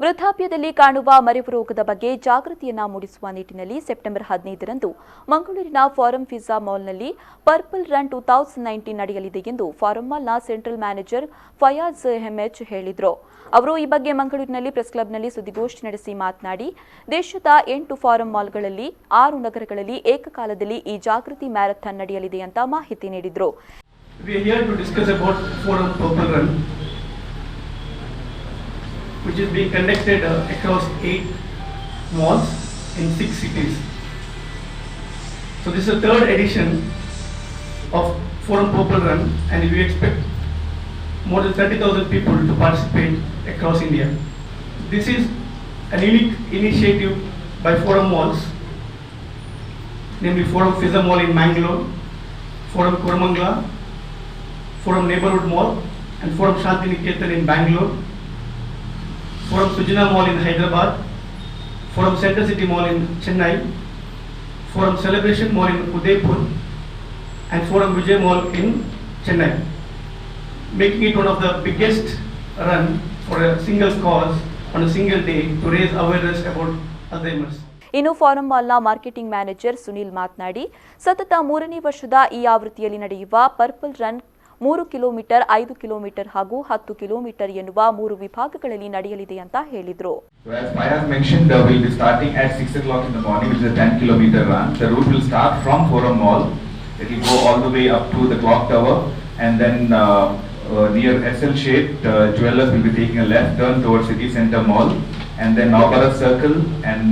ವೃದ್ಧಾಪ್ಯದಲ್ಲಿ ಕಾಣುವ ಮರೆವು ರೋಗದ ಬಗ್ಗೆ ಜಾಗೃತಿಯನ್ನ ಮೂಡಿಸುವ ನಿಟ್ಟಿನಲ್ಲಿ ಸೆಪ್ಟೆಂಬರ್ 15ರಂದು ಮಂಗಳೂರಿನ ಫಾರಂ ಪಿಜ್ಜಾ ಮಾಲ್ನಲ್ಲಿ ಪರ್ಪಲ್ ರನ್ 2019 ನಡೆಯಲಿದೆ ಎಂದು ಫಾರಂ ಮಾಲ್ನ ಸೆಂಟ್ರಲ್ ಮ್ಯಾನೇಜರ್ ಫಯಾಜ್ ಅಹ್ಮದ್ ಹೇಳಿದರು. ಅವರು ಈ ಬಗ್ಗೆ ಮಂಗಳೂರಿನಲ್ಲಿ ಪ್ರೆಸ್ ಕ್ಲಬ್ನಲ್ಲಿ ಸುದ್ದಿಗೋಷ್ಠಿ ನಡೆಸಿ ಮಾತನಾಡಿ, ದೇಶದ 8 ಫಾರಂ ಮಾಲ್ಗಳಲ್ಲಿ 6 ನಗರಗಳಲ್ಲಿ ಏಕಕಾಲದಲ್ಲಿ ಈ ಜಾಗೃತಿ ಮ್ಯಾರಥಾನ್ ನಡೆಯಲಿದೆ ಅಂತ ಮಾಹಿತಿ ನೀಡಿದರು. Which is being conducted across 8 malls in 6 cities. So this is the third edition of Forum Purple Run, and we expect more than 30,000 people to participate across India. This is an unique initiative by Forum Malls, namely Forum Pizza Mall in Mangalore, Forum Koramangala, Forum Neighborhood Mall, and Forum Shantiniketan in Bangalore, Forum Sujana Mall in Hyderabad, Forum Center City Mall in Chennai, Forum Celebration Mall in Udaipur, and Forum Vijay Mall in Chennai, making it one of the biggest run for a single cause on a single day to raise awareness about Alzheimer's. ಇನ್ನು form ಮಾಲ್ನ marketing manager Sunil ಮಾತನಾಡಿ, ಸತತ 3ನೇ ವರ್ಷದ ಈ ಆವೃತ್ತಿಯಲ್ಲಿ ನಡೆಯುವ purple run 3 kilometre, 5 kilometre ಹಾಗೂ 10 kilometre ಎನ್ನುವ 3 ವಿಭಾಗಗಳಲ್ಲಿ ನಡೆಯಲಿದೆ ಅಂತ ಹೇಳಿದರು. As Fayaz mentioned, we'll be starting at 6 o'clock in the morning, which is a 10-kilometer run. The route will start from Forum Mall. It will go all the way up to the clock tower, and then near SL-shaped Jewellers will be taking a left turn towards City Center Mall, and then Navbharat Circle, and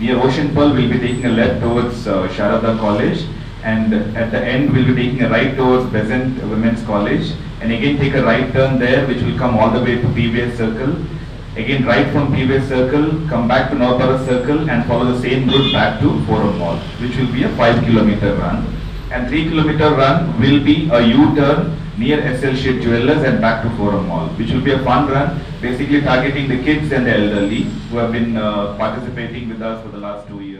near Ocean Pearl we'll be taking a left towards Sharada College, and at the end we'll be taking a right towards Besant Women's College, and again take a right turn there, which will come all the way to PVS Circle. Again right from PVS Circle, come back to Navbharat Circle and follow the same route back to Forum Mall, which will be a 5-kilometer run. And 3-kilometer run will be a U-turn near SL-shaped Jewellers and back to Forum Mall, which will be a fun run, basically targeting the kids and the elderly who have been participating with us for the last 2 years.